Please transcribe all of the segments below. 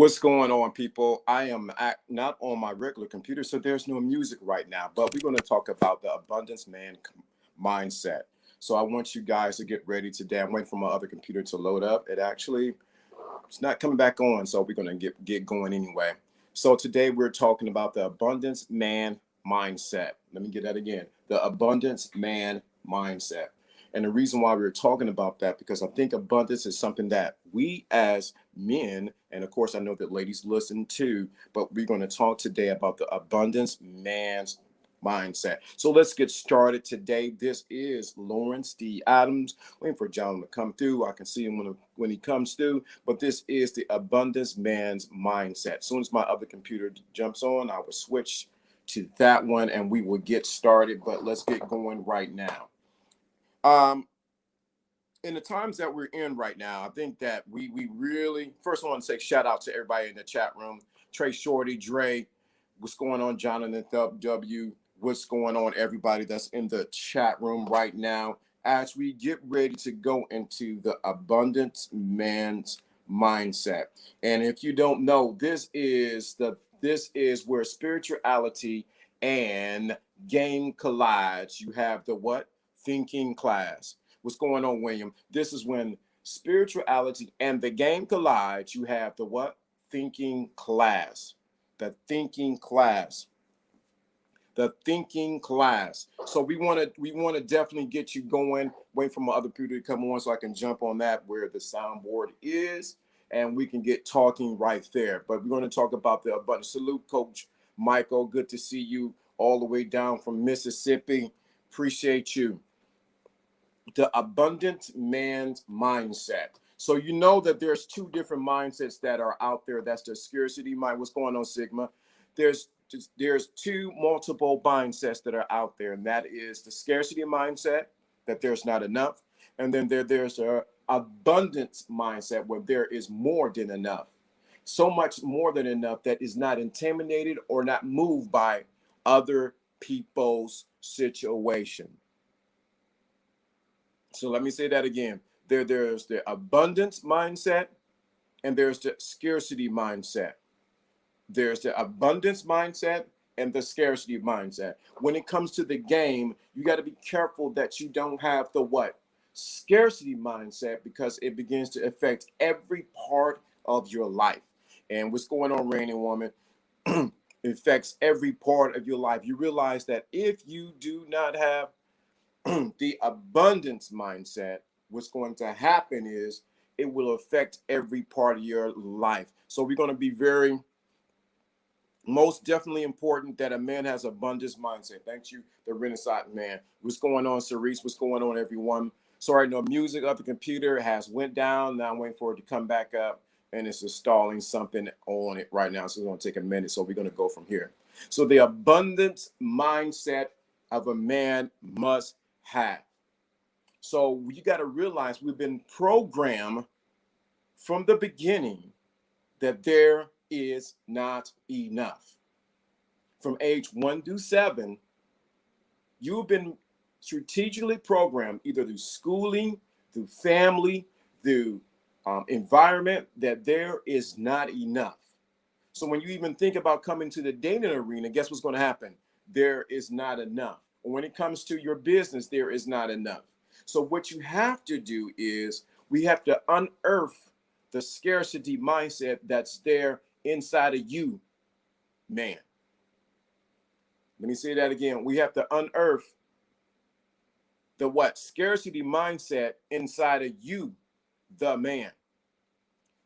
What's going on, people? I am not on my regular computer, so there's no music right now, but we're going to talk about the abundance man mindset. So I want you guys to get ready today. I'm waiting for my other computer to load up. It's not coming back on, so we're going to get going anyway. So today we're talking about the abundance man mindset. Let me get that again. The abundance man mindset. And the reason why we're talking about that, because I think abundance is something that we as men, and of course I know that ladies listen too, but we're going to talk today about the abundance man's mindset. So let's get started today. This is Lawrence D. Adams, waiting for John to come through. I can see him when he comes through, but this is the abundance man's mindset. As soon as my other computer jumps on, I will switch to that one and we will get started, but let's get going right now. In the times that we're in right now, I think that we really first I want to say shout out to everybody in the chat room. Trey Shorty, Dre, what's going on, Jonathan W, what's going on, everybody that's in the chat room right now, as we get ready to go into the abundance man's mindset. And if you don't know, this is where spirituality and game collides. You have the what? Thinking class. What's going on, William? This is when spirituality and the game collide. You have the what? Thinking class. The thinking class. The thinking class. So we want to definitely get you going. Wait for my other computer to come on so I can jump on that where the soundboard is, and we can get talking right there. But we're going to talk about the abundance. Salute, Coach Michael. Good to see you all the way down from Mississippi. Appreciate you. The abundant man's mindset. So you know that there's two different mindsets that are out there. That's the scarcity mind. What's going on, Sigma? There's two multiple mindsets that are out there, and that is the scarcity mindset, that there's not enough, and then there's a abundance mindset where there is more than enough, so much more than enough that is not intimidated or not moved by other people's situation. So let me say that again. There's the abundance mindset and there's the scarcity mindset. There's the abundance mindset and the scarcity mindset. When it comes to the game, you got to be careful that you don't have the what? Scarcity mindset, because it begins to affect every part of your life. And what's going on, Reigning Woman? It affects every part of your life. You realize that if you do not have the abundance mindset, what's going to happen is it will affect every part of your life. So we're going to be very, most definitely important that a man has abundance mindset. Thank you, the Renaissance man. What's going on, Cerise? What's going on, everyone? Sorry, no music of the computer has went down. Now I'm waiting for it to come back up, and it's installing something on it right now. So it's going to take a minute. So we're going to go from here. So the abundance mindset of a man must have. So you got to realize we've been programmed from the beginning that there is not enough. From age 1 to 7, you've been strategically programmed either through schooling, through family, through environment, that there is not enough. So when you even think about coming to the dating arena, guess what's going to happen? There is not enough. When it comes to your business, there is not enough. So what you have to do is we have to unearth the scarcity mindset that's there inside of you, man. Let me say that again. We have to unearth the what? Scarcity mindset inside of you, the man.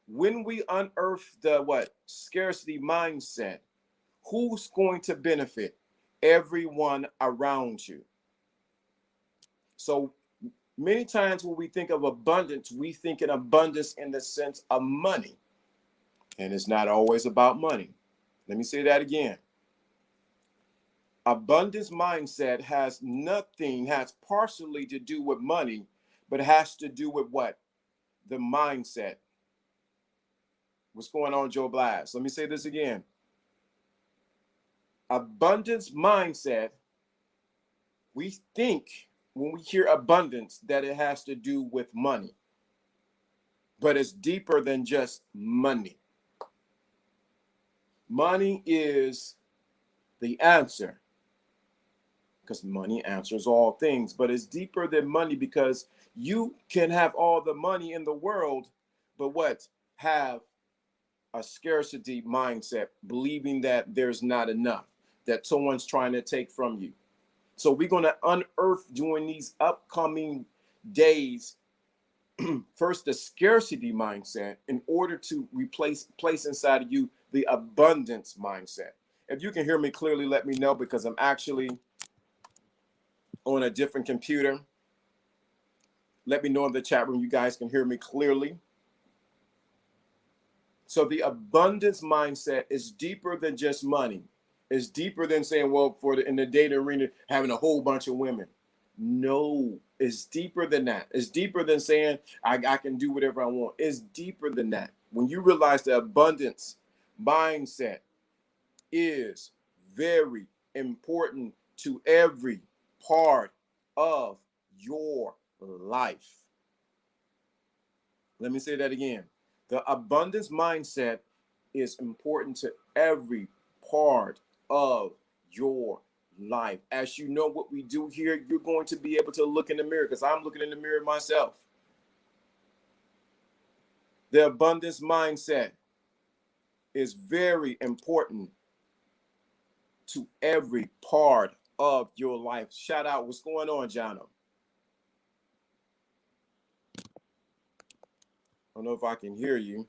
When we unearth the what? Scarcity mindset, who's going to benefit? Everyone around you. So many times when we think of abundance, we think in abundance in the sense of money. And it's not always about money. Let me say that again. Abundance mindset has partially to do with money, but it has to do with what? The mindset. What's going on, Joe Blast? Let me say this again. Abundance mindset, we think when we hear abundance that it has to do with money, but it's deeper than just money. Money is the answer, because money answers all things, but it's deeper than money, because you can have all the money in the world, but what? Have a scarcity mindset, believing that there's not enough, that someone's trying to take from you. So we're going to unearth during these upcoming days, first, the scarcity mindset, in order to place inside of you the abundance mindset. If you can hear me clearly, let me know, because I'm actually on a different computer. Let me know in the chat room you guys can hear me clearly. So the abundance mindset is deeper than just money. It's deeper than saying, well, in the dating arena, having a whole bunch of women. No, it's deeper than that. It's deeper than saying I can do whatever I want. It's deeper than that. When you realize the abundance mindset is very important to every part of your life. Let me say that again. The abundance mindset is important to every part of your life. As you know what we do here, you're going to be able to look in the mirror, because I'm looking in the mirror myself. The abundance mindset is very important to every part of your life. Shout out, what's going on, Jono? I don't know if I can hear you.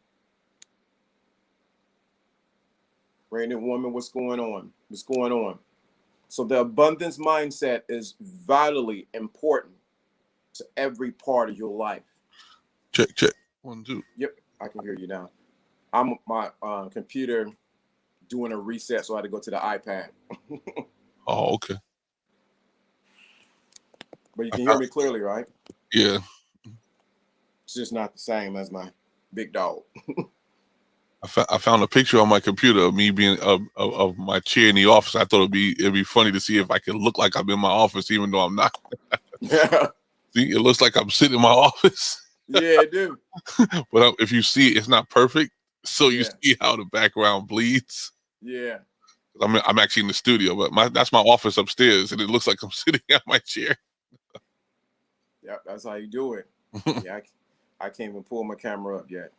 Pregnant woman, what's going on? What's going on? So the abundance mindset is vitally important to every part of your life. Check. 1, 2. Yep, I can hear you now. I'm my computer doing a reset, so I had to go to the iPad. Oh, okay. But you can hear me clearly, right? Yeah. It's just not the same as my big dog. I found a picture on my computer of me being of my chair in the office. I thought it'd be funny to see if I could look like I'm in my office, even though I'm not. See, it looks like I'm sitting in my office. Yeah, it do. But if you see it, it's not perfect. So you see how the background bleeds. Yeah. I'm actually in the studio, but that's my office upstairs, and it looks like I'm sitting at my chair. Yeah, that's how you do it. Yeah, I can't even pull my camera up yet.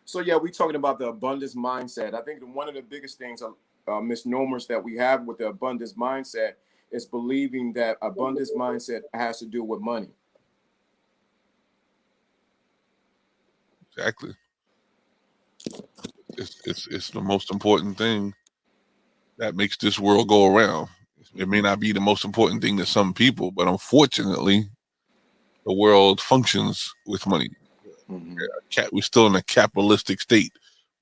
So yeah, we're talking about the abundance mindset. I think one of the biggest things, misnomers that we have with the abundance mindset is believing that abundance mindset has to do with money. Exactly. It's the most important thing that makes this world go around. It may not be the most important thing to some people, but unfortunately, the world functions with money. Mm-hmm. We're still in a capitalistic state.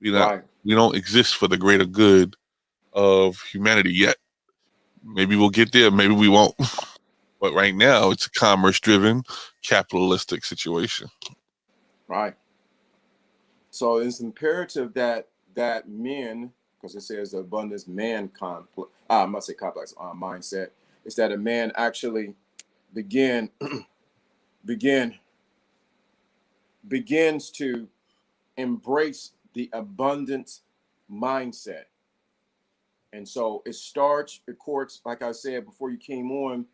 We don't exist for the greater good of humanity yet. Maybe we'll get there, maybe we won't. But right now, it's a commerce-driven, capitalistic situation. Right. So it's imperative that men, because it says the abundance man complex, I must say complex mindset, is that a man actually begins to embrace the abundance mindset. And so it starts, of course, like I said before you came on,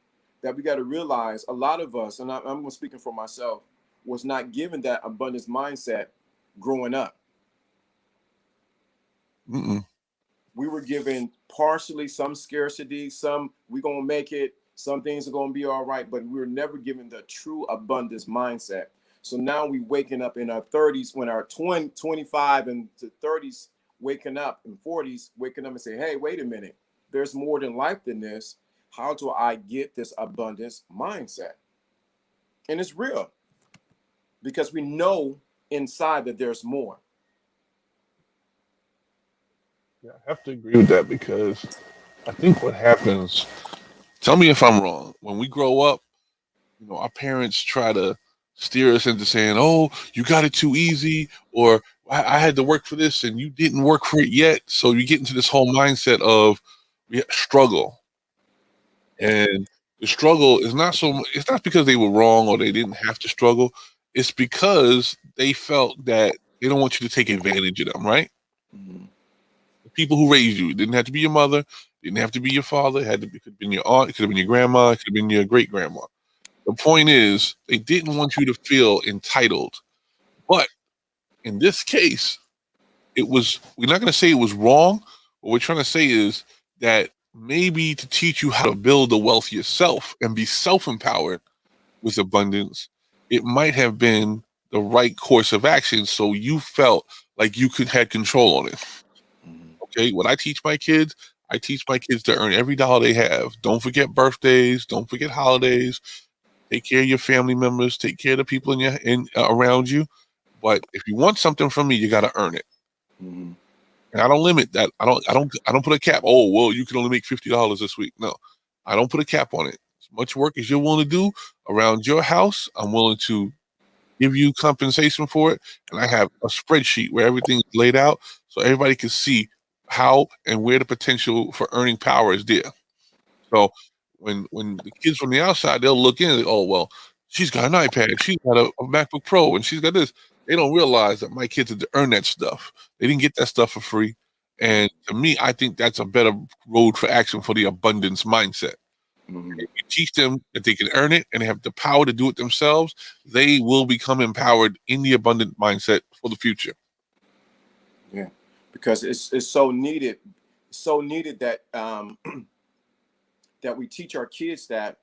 that we got to realize a lot of us, and I'm speaking for myself, was not given that abundance mindset growing up. Mm-mm. We were given partially some scarcity, some we're going to make it, some things are going to be all right, but we were never given the true abundance mindset. So now we waking up in our 30s, when our 25 and the 30s, waking up in 40s, waking up and say, hey, wait a minute, there's more than life than this. How do I get this abundance mindset? And it's real, because we know inside that there's more. Yeah, I have to agree with that, because I think what happens, tell me if I'm wrong, when we grow up, our parents try to steer us into saying, oh, you got it too easy, or I had to work for this and you didn't work for it yet. So you get into this whole mindset of struggle. And the struggle is it's not because they were wrong or they didn't have to struggle. It's because they felt that they don't want you to take advantage of them, right? Mm-hmm. people who raised you. It didn't have to be your mother. It didn't have to be your father. It could have been your aunt. It could have been your grandma. It could have been your great grandma. The point is, they didn't want you to feel entitled. But in this case, we're not going to say it was wrong. What we're trying to say is that maybe to teach you how to build the wealth yourself and be self-empowered with abundance, it might have been the right course of action, so you felt like you had control on it. Okay, what I teach my kids to earn every dollar they have. Don't forget birthdays. Don't forget holidays. Take care of your family members. Take care of the people around you. But if you want something from me, you got to earn it. Mm-hmm. And I don't limit that. I don't put a cap. Oh, well, you can only make $50 this week. No, I don't put a cap on it. As much work as you're willing to do around your house, I'm willing to give you compensation for it. And I have a spreadsheet where everything is laid out so everybody can see how and where the potential for earning power is there. So when the kids from the outside, they'll look in and, oh, well, she's got an iPad, she's got a MacBook Pro, and she's got this. They don't realize that my kids had to earn that stuff. They didn't get that stuff for free. And to me, I think that's a better road for action for the abundance mindset. Mm-hmm. If you teach them that they can earn it and they have the power to do it themselves, they will become empowered in the abundant mindset for the future. Yeah, because it's so needed. So needed that that we teach our kids that,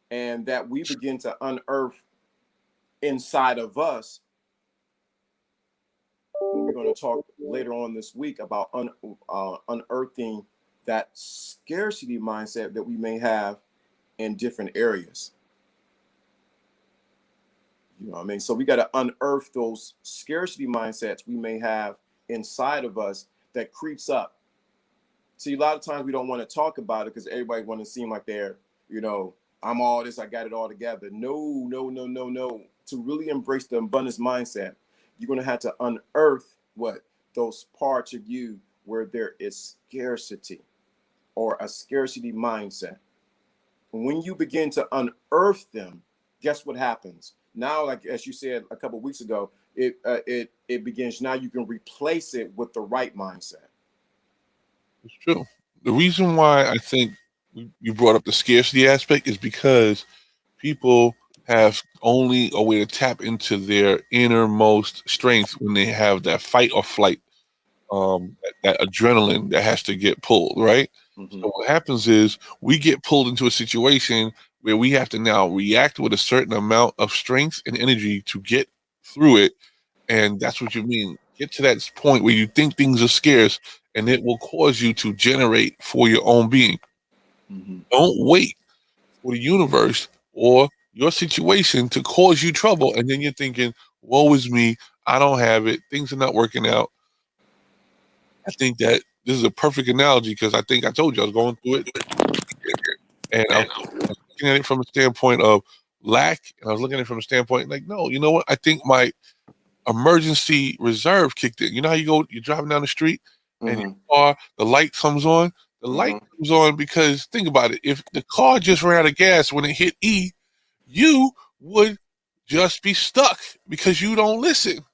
and that we begin to unearth inside of us. We're going to talk later on this week about unearthing that scarcity mindset that we may have in different areas. You know what I mean? So we got to unearth those scarcity mindsets we may have inside of us that creeps up. See, a lot of times we don't want to talk about it because everybody want to seem like they're, I'm all this, I got it all together. No. To really embrace the abundance mindset, you're going to have to unearth those parts of you where there is scarcity or a scarcity mindset. When you begin to unearth them, guess what happens? Now, like as you said a couple of weeks ago, it begins. Now you can replace it with the right mindset. It's true. The reason why I think you brought up the scarcity aspect is because people have only a way to tap into their innermost strength when they have that fight or flight, that adrenaline that has to get pulled, right? Mm-hmm. So what happens is we get pulled into a situation where we have to now react with a certain amount of strength and energy to get through it. And that's what you mean. Get to that point where you think things are scarce and it will cause you to generate for your own being. Mm-hmm. Don't wait for the universe or your situation to cause you trouble. And then you're thinking, woe is me. I don't have it. Things are not working out. I think that this is a perfect analogy because I think I told you I was going through it. And I was looking at it from a standpoint of lack. And I was looking at it from a standpoint like, no, you know what? I think my emergency reserve kicked in. You know how you're driving down the street and your car, the light comes on? The light comes on because think about it. If the car just ran out of gas when it hit E, you would just be stuck because you don't listen.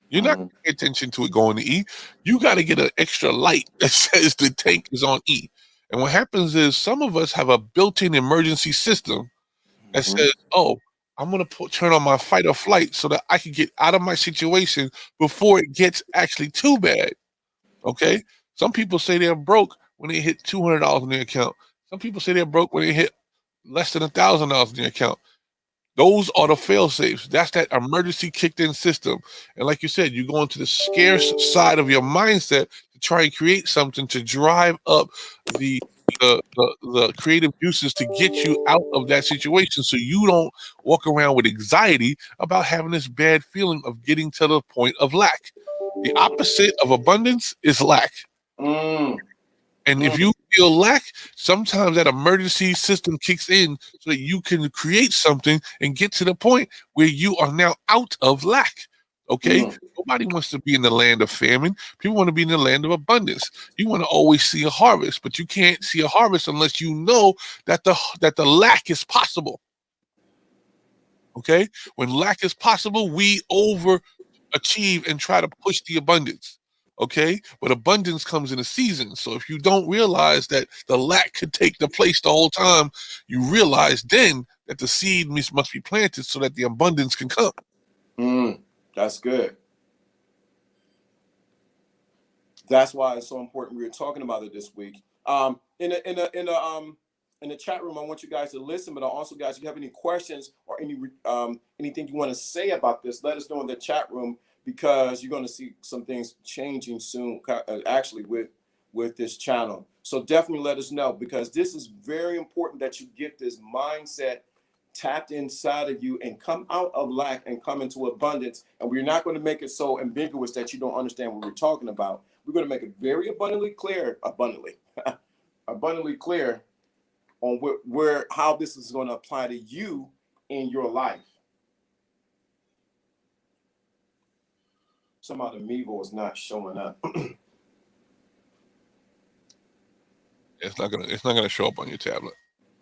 You're not paying attention to it going to E. You got to get an extra light that says the tank is on E. And what happens is some of us have a built-in emergency system that says, oh, I'm going to turn on my fight or flight so that I can get out of my situation before it gets actually too bad. Okay? Some people say they're broke when they hit $200 in their account. Some people say they're broke when they hit less than $1,000 in their account. Those are the fail safes. That's that emergency kicked in system. And like you said, you go into the scarce side of your mindset to try and create something to drive up the creative juices to get you out of that situation so you don't walk around with anxiety about having this bad feeling of getting to the point of lack. The opposite of abundance is lack. And if you feel lack, sometimes that emergency system kicks in so that you can create something and get to the point where you are now out of lack. Okay? Nobody wants to be in the land of famine. People want to be in the land of abundance. You want to always see a harvest, but you can't see a harvest unless you know that the lack is possible. Okay? When lack is possible, we overachieve and try to push the abundance. Okay, but abundance comes in a season. So if you don't realize that the lack could take the place the whole time, you realize then that the seed must be planted so that the abundance can come. That's good. That's why it's so important. We were talking about it this week. In the chat room, I want you guys to listen, but also, guys, if you have any questions or anything you want to say about this, let us know in the chat room, because you're going to see some things changing soon, actually, with this channel. So definitely let us know, because this is very important that you get this mindset tapped inside of you and come out of lack and come into abundance. And we're not going to make it so ambiguous that you don't understand what we're talking about. We're going to make it very abundantly clear on how this is going to apply to you in your life. Somehow the Mevo is not showing up. It's not gonna show up on your tablet.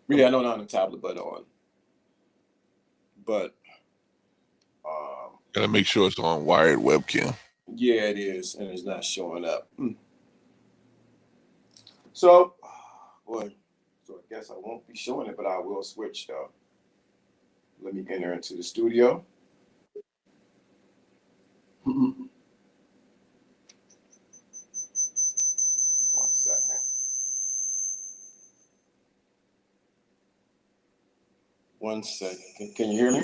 Yeah, no, not on the tablet, but gotta make sure it's on wired webcam. Yeah, it is, and it's not showing up. So, I guess I won't be showing it, but I will switch. Let me enter into the studio. One second. One second. Can you hear me?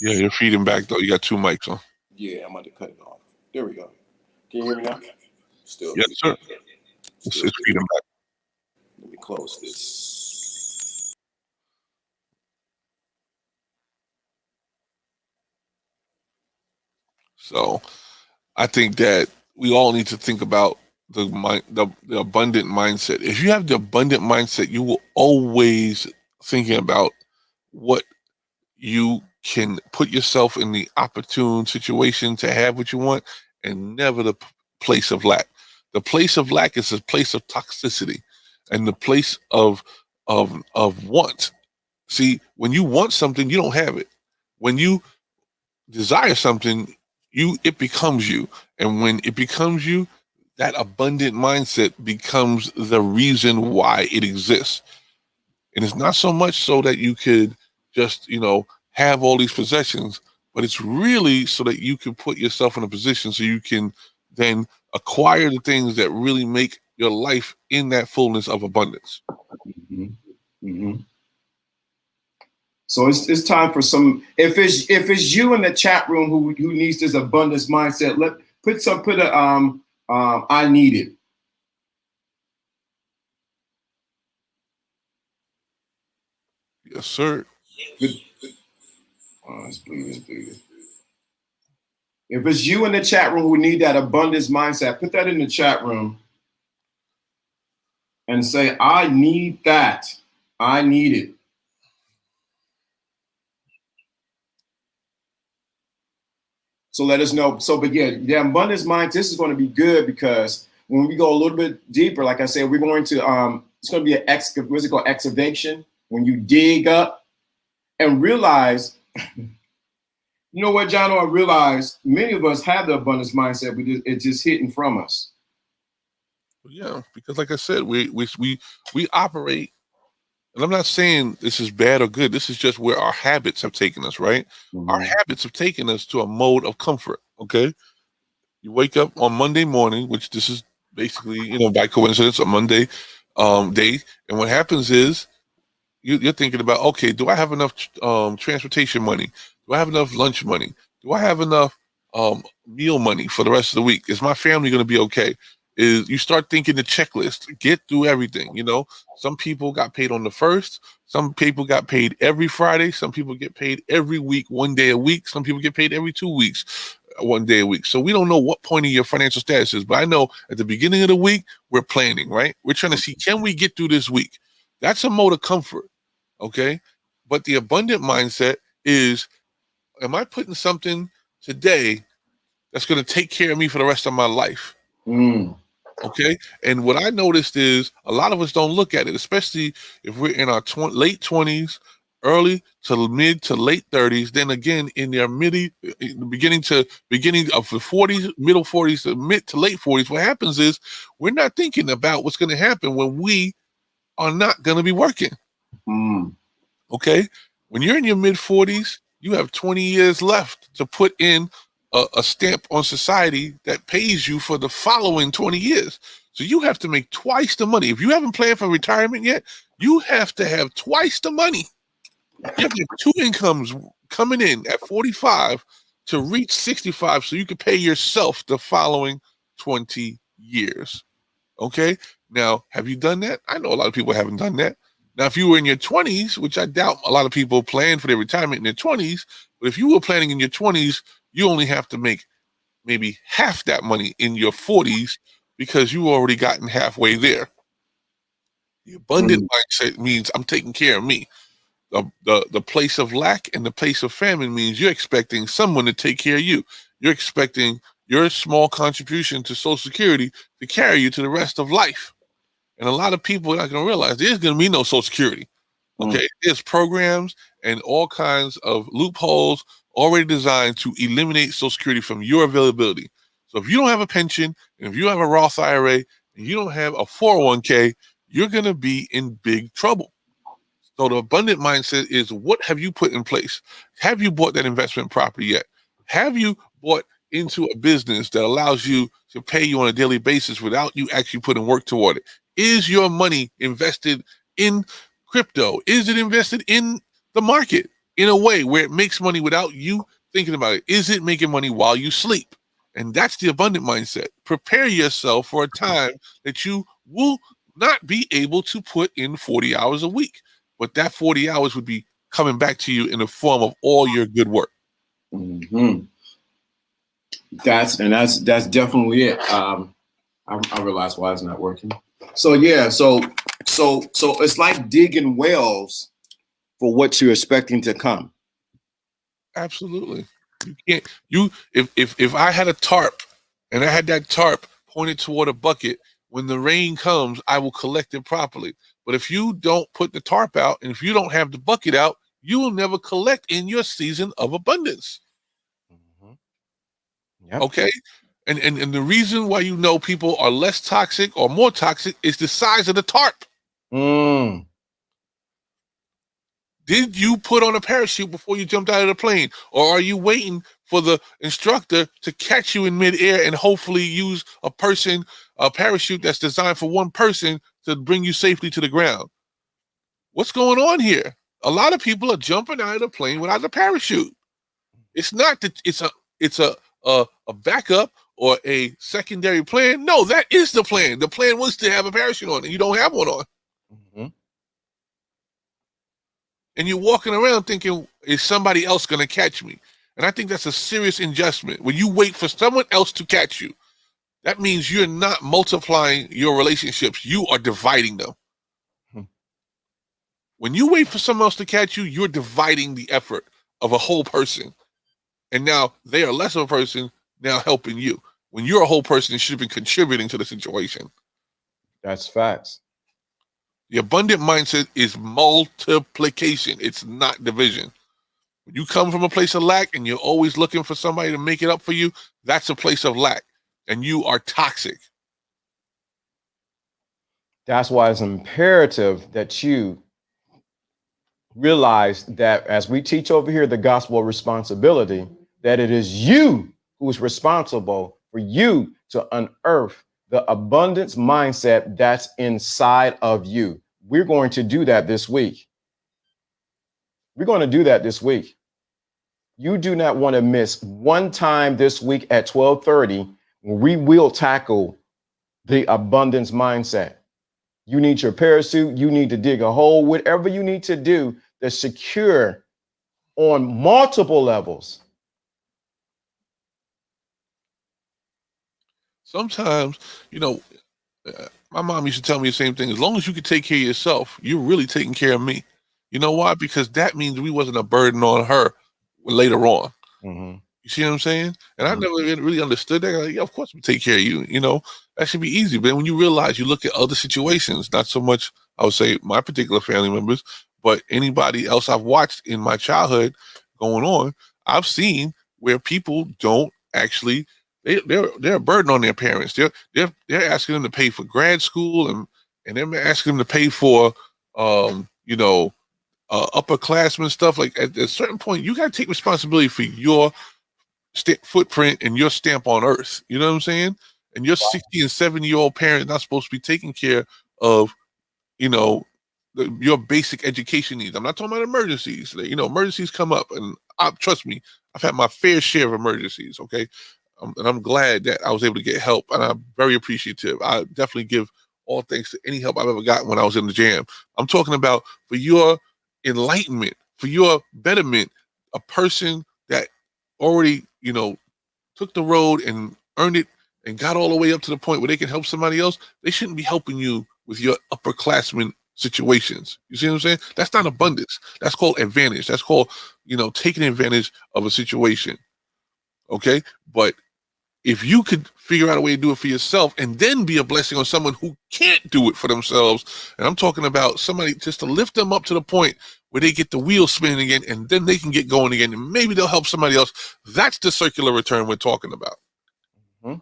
Yeah, you're feeding back though. You got two mics on. Yeah, I'm going to cut it off. There we go. Can you hear me now? Still. Yes, sir. It's feeding back. Let me close this. So I think that we all need to think about the abundant mindset. If you have the abundant mindset, you will always thinking about what you can put yourself in the opportune situation to have what you want, and never the place of lack. The place of lack is a place of toxicity, and the place of want. See, when you want something, you don't have it. When you desire something, it becomes you. And when it becomes you, that abundant mindset becomes the reason why it exists. And it's not so much so that you could just, have all these possessions, but it's really so that you can put yourself in a position so you can then acquire the things that really make your life in that fullness of abundance. So it's time for some. If it's you in the chat room who needs this abundance mindset, I need it. Yes, sir. It's bleeding. If it's you in the chat room who need that abundance mindset, put that in the chat room and say, I need that. I need it. So let us know. But yeah, the abundance mindset, this is going to be good, because when we go a little bit deeper, like I said, we're going to, it's going to be what's it called? Excavation. When you dig up and realize, you know what, John? I realize many of us have the abundance mindset, but it's just hidden from us. Yeah, because like I said, we operate, and I'm not saying this is bad or good. This is just where our habits have taken us, right? Mm-hmm. Our habits have taken us to a mode of comfort. Okay, you wake up on Monday morning, which this is basically, by coincidence, a Monday day, and what happens is you're thinking about, okay, do I have enough transportation money? Do I have enough lunch money? Do I have enough meal money for the rest of the week? Is my family going to be okay? You start thinking the checklist, get through everything. Some people got paid on the 1st. Some people got paid every Friday. Some people get paid every week, 1 day a week. Some people get paid every 2 weeks, 1 day a week. So we don't know what point of your financial status is, but I know at the beginning of the week, we're planning, right? We're trying to see, can we get through this week? That's a mode of comfort. Okay. But the abundant mindset is, am I putting something today that's going to take care of me for the rest of my life? Okay. And what I noticed is a lot of us don't look at it, especially if we're in our late 20s, early to mid to late 30s, then again in their beginning of the 40s, middle 40s to mid to late 40s, what happens is we're not thinking about what's going to happen when we are not going to be working. Mm. Okay? When you're in your mid 40s, you have 20 years left to put in a stamp on society that pays you for the following 20 years. So you have to make twice the money. If you haven't planned for retirement yet, you have to have twice the money. You have to have two incomes coming in at 45 to reach 65 so you can pay yourself the following 20 years. Okay? Now, have you done that? I know a lot of people haven't done that. Now, if you were in your 20s, which I doubt a lot of people plan for their retirement in their 20s, but if you were planning in your 20s, you only have to make maybe half that money in your 40s because you already gotten halfway there. The abundant mindset means I'm taking care of me. The place of lack and the place of famine means you're expecting someone to take care of you. You're expecting your small contribution to Social Security to carry you to the rest of life. And a lot of people are not going to realize there's going to be no Social Security. Okay, there's programs and all kinds of loopholes already designed to eliminate Social Security from your availability. So if you don't have a pension, and if you have a Roth IRA, and you don't have a 401k, you're going to be in big trouble. So the abundant mindset is, what have you put in place? Have you bought that investment property yet? Have you bought into a business that allows you to pay you on a daily basis without you actually putting work toward it? Is your money invested in crypto? Is it invested in the market in a way where it makes money without you thinking about it? Is it making money while you sleep? And that's the abundant mindset. Prepare yourself for a time that you will not be able to put in 40 hours a week, but that 40 hours would be coming back to you in the form of all your good work. Mm-hmm. That's definitely it. I realize why it's not working. So yeah, so it's like digging wells for what you're expecting to come. Absolutely. If I had a tarp and I had that tarp pointed toward a bucket, when the rain comes, I will collect it properly. But if you don't put the tarp out and if you don't have the bucket out, you will never collect in your season of abundance. Mm-hmm. Yep. Okay? And the reason why you know people are less toxic or more toxic is the size of the tarp. Did you put on a parachute before you jumped out of the plane? Or are you waiting for the instructor to catch you in midair and hopefully use a parachute that's designed for one person to bring you safely to the ground? What's going on here? A lot of people are jumping out of the plane without a parachute. It's not that it's a backup or a secondary plan. No, that is the plan. The plan was to have a parachute on and you don't have one on. Mm-hmm. And you're walking around thinking, is somebody else going to catch me? And I think that's a serious injustice. When you wait for someone else to catch you, that means you're not multiplying your relationships. You are dividing them. When you wait for someone else to catch you, you're dividing the effort of a whole person. And now they are less of a person now helping you. When you're a whole person, you should have been contributing to the situation. That's facts. The abundant mindset is multiplication. It's not division. When you come from a place of lack and you're always looking for somebody to make it up for you, that's a place of lack. And you are toxic. That's why it's imperative that you realize that as we teach over here, the gospel of responsibility, that it is you who is responsible for you to unearth the abundance mindset that's inside of you. We're going to do that this week. We're going to do that this week. You do not want to miss one time this week at 12:30 when we will tackle the abundance mindset. You need your parachute. You need to dig a hole, whatever you need to do to secure on multiple levels. Sometimes, my mom used to tell me the same thing. As long as you can take care of yourself, you're really taking care of me. You know why? Because that means we wasn't a burden on her later on. Mm-hmm. You see what I'm saying? And I never really understood that. Like, yeah, of course we take care of you. That should be easy. But then when you realize, you look at other situations, not so much, I would say, my particular family members, but anybody else I've watched in my childhood going on, I've seen where people don't actually they're a burden on their parents. They're asking them to pay for grad school and they're asking them to pay for you know upperclassmen stuff. Like at a certain point, you got to take responsibility for your footprint and your stamp on earth. You know what I'm saying? And your 60 and 70-year-old parent is not supposed to be taking care of, you know, your basic education needs. I'm not talking about emergencies. You know, emergencies come up, and trust me, I've had my fair share of emergencies. Okay, and I'm glad that I was able to get help, and I'm very appreciative. I definitely give all thanks to any help I've ever gotten when I was in the jam. I'm talking about for your enlightenment, for your betterment, a person that already, you know, took the road and earned it and got all the way up to the point where they can help somebody else. They shouldn't be helping you with your upperclassmen situations. You see what I'm saying? That's not abundance. That's called advantage. That's called, you know, taking advantage of a situation. Okay. But if you could figure out a way to do it for yourself and then be a blessing on someone who can't do it for themselves, and I'm talking about somebody just to lift them up to the point where they get the wheel spinning again, and then they can get going again, and maybe they'll help somebody else. That's the circular return we're talking about. Mm-hmm.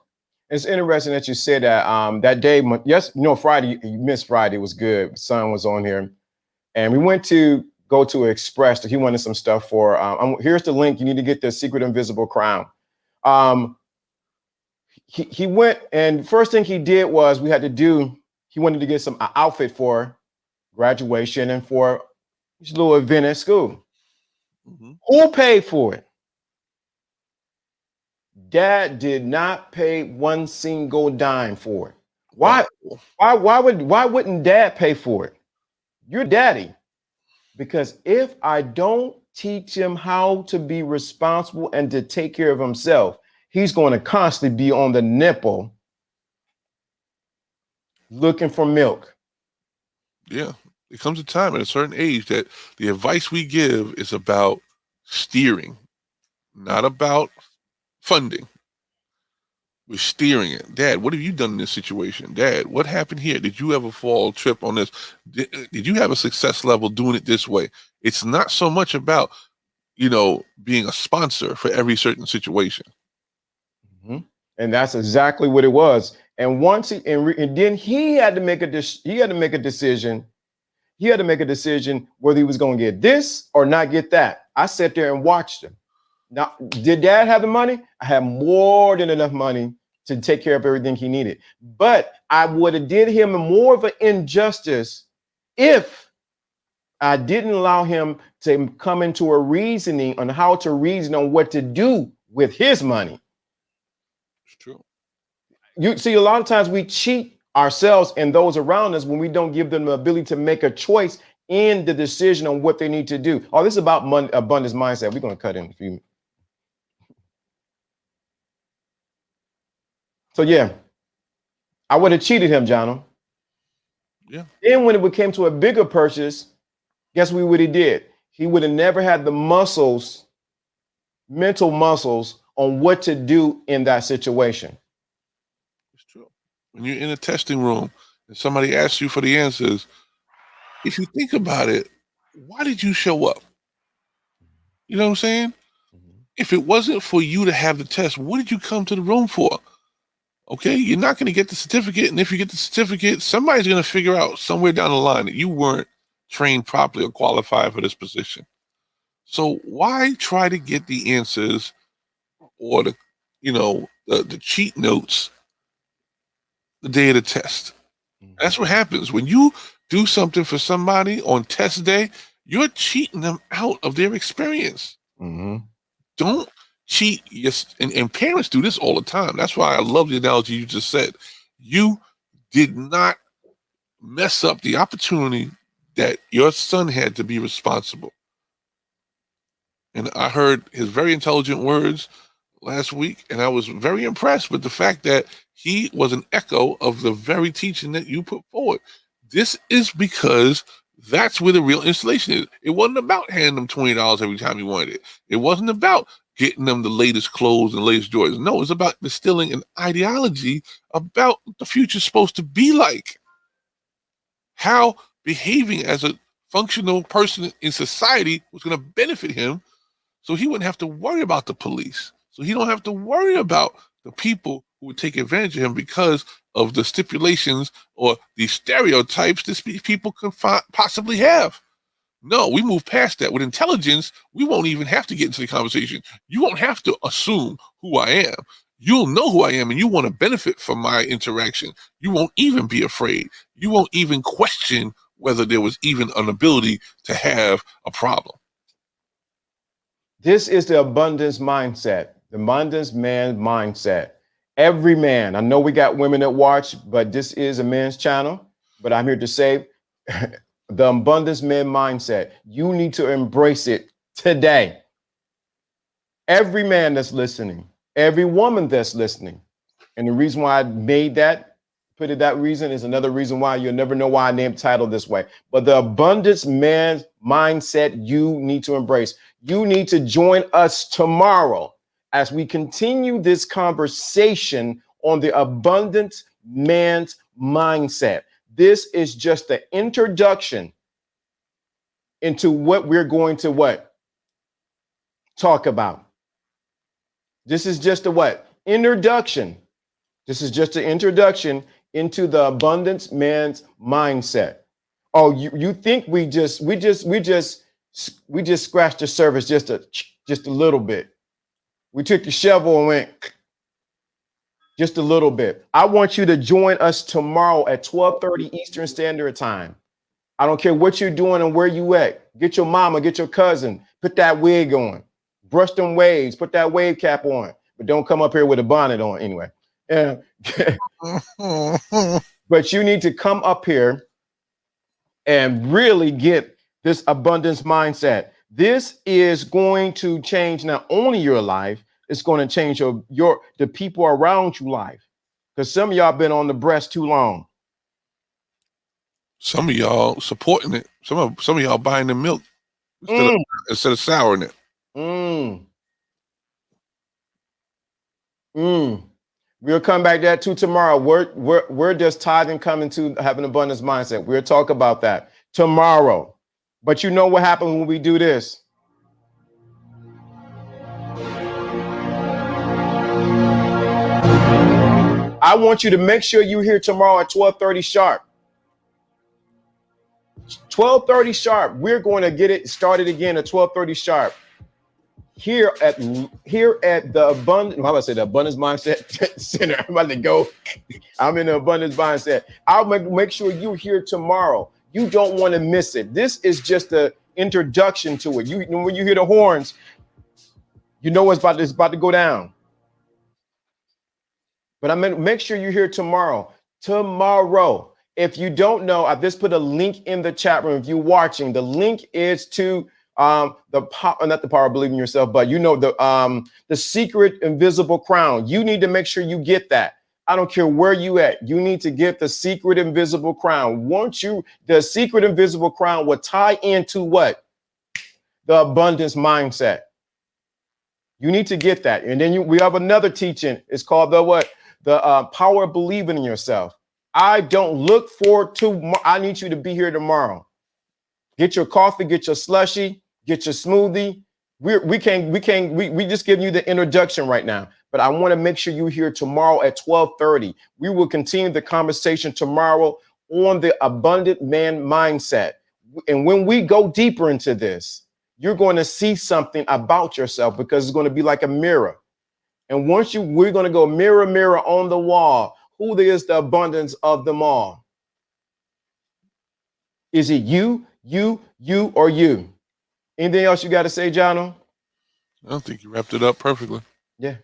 It's interesting that you said that. That day, yes, you know, Friday, you missed Friday. It was good. Son was on here, and we went to go to Express. He wanted some stuff for. Here's the link. You need to get the Secret Invisible Crown. He went, and first thing he did was he wanted to get some outfit for graduation and for his little event at school. Mm-hmm. Who paid for it? Dad did not pay one single dime for it. Why wouldn't Dad pay for it? You're daddy. Because if I don't teach him how to be responsible and to take care of himself, he's going to constantly be on the nipple looking for milk. Yeah. It comes a time at a certain age that the advice we give is about steering, not about funding. We're steering it. Dad, what have you done in this situation? Dad, what happened here? Did you ever fall, trip on this? Did you have a success level doing it this way? It's not so much about, you know, being a sponsor for every certain situation. Mm-hmm. And that's exactly what it was. And once and then he had to make a decision. He had to make a decision whether he was going to get this or not get that. I sat there and watched him. Now, did Dad have the money? I had more than enough money to take care of everything he needed. But I would have did him more of an injustice if I didn't allow him to come into a reasoning on how to reason on what to do with his money. It's true. You see, a lot of times we cheat ourselves and those around us when we don't give them the ability to make a choice in the decision on what they need to do. Oh, this is about abundance mindset. We're going to cut in a few minutes. So yeah, I would have cheated him, Jono. Yeah. Then when it came to a bigger purchase, guess what he did? He would have never had the mental muscles on what to do in that situation. It's true. When you're in a testing room and somebody asks you for the answers, if you think about it, why did you show up? You know what I'm saying? Mm-hmm. If it wasn't for you to have the test, what did you come to the room for? Okay, you're not going to get the certificate. And if you get the certificate, somebody's going to figure out somewhere down the line that you weren't trained properly or qualified for this position. So why try to get the answers or the cheat notes the day of the test? Mm-hmm. That's what happens. When you do something for somebody on test day, you're cheating them out of their experience. Mm-hmm. Don't cheat. Yes, and parents do this all the time. That's why I love the analogy you just said. You did not mess up the opportunity that your son had to be responsible. And I heard his very intelligent words last week, and I was very impressed with the fact that he was an echo of the very teaching that you put forward. This is because that's where the real installation is. It wasn't about handing them $20 every time he wanted it. It wasn't about getting them the latest clothes and latest Jordans. No, it's about distilling an ideology about what the future's supposed to be like. How behaving as a functional person in society was going to benefit him, so he wouldn't have to worry about the police. So he don't have to worry about the people who would take advantage of him because of the stipulations or the stereotypes that people could possibly have. No, we move past that. With intelligence, we won't even have to get into the conversation. You won't have to assume who I am. You'll know who I am, and you want to benefit from my interaction. You won't even be afraid. You won't even question whether there was even an ability to have a problem. This is the abundance mindset, the abundance man mindset. Every man, I know we got women that watch, but this is a men's channel. But I'm here to say the abundance man mindset. You need to embrace it today. Every man that's listening, every woman that's listening. And the reason why I made that, put it that reason, is another reason why you'll never know why I named title this way. But the abundance man mindset you need to embrace. You need to join us tomorrow as we continue this conversation on the abundant man's mindset. This is just the introduction into what we're going to talk about. This is just a introduction. This is just an introduction into the abundance man's mindset. Oh, you think we just scratched the surface just a little bit. We took the shovel and went just a little bit. I want you to join us tomorrow at 12:30 Eastern Standard Time. I don't care what you're doing and where you at. Get your mama, get your cousin, put that wig on, brush them waves, put that wave cap on, but don't come up here with a bonnet on anyway. But you need to come up here and really get this abundance mindset. This is going to change not only your life, it's going to change the people around you life. Because some of y'all been on the breast too long. Some of y'all supporting it. Some of y'all buying the milk instead of souring it. We'll come back to that too tomorrow. Where does tithing come into having an abundance mindset? We'll talk about that tomorrow. But you know what happens when we do this? I want you to make sure you're here tomorrow at 12:30 sharp. 12:30 sharp. We're going to get it started again at 12:30 sharp. Here at the Abundance Mindset Center. I'm about to go. I'm in the Abundance Mindset. I'll make sure you're here tomorrow. You don't want to miss it. This is just the introduction to it. When you hear the horns, you know it's about to go down. But I'm gonna make sure you're here tomorrow. Tomorrow. If you don't know, I've just put a link in the chat room. If you're watching, the link is to not the power of believing in yourself, but the secret invisible crown. You need to make sure you get that. I don't care where you at. You need to get the secret invisible crown. The secret invisible crown will tie into what? The abundance mindset. You need to get that. And then we have another teaching. It's called the power of believing in yourself. I don't look forward to. I need you to be here tomorrow. Get your coffee, get your slushie, get your smoothie. We just giving you the introduction right now. But I want to make sure you're here tomorrow at 12:30. We will continue the conversation tomorrow on the abundant man mindset. And when we go deeper into this, you're going to see something about yourself because it's going to be like a mirror. And we're going to go mirror, mirror on the wall. Who is the abundance of them all? Is it you, or you? Anything else you got to say, Jono? I don't think you wrapped it up perfectly. Yeah.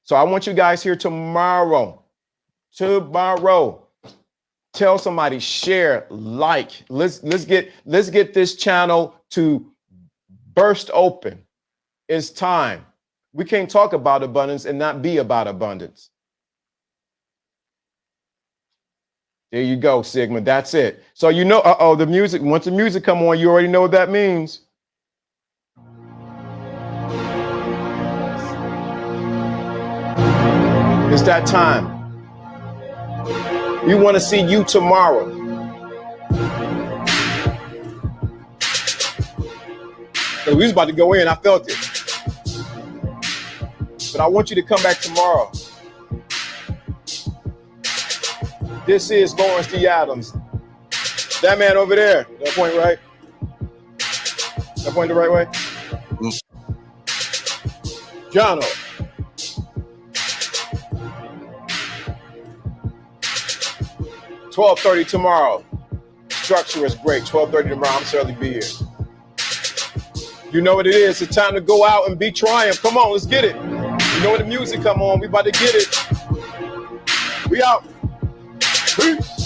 So I want you guys here tomorrow. Tomorrow. Tell somebody, share, like. Let's get this channel to burst open. It's time. We can't talk about abundance and not be about abundance. There you go, Sigma. That's it. So the music. Once the music come on, you already know what that means. It's that time. We want to see you tomorrow. So we was about to go in. I felt it. But I want you to come back tomorrow. This is Lawrence D. Adams. That man over there. That point right? That point the right way? Jono. 12:30 tomorrow. Structure is great. 12:30 tomorrow. I'm certainly be here. You know what it is. It's time to go out and be triumph. Come on, let's get it. You know when the music come on, we about to get it. We out. Peace.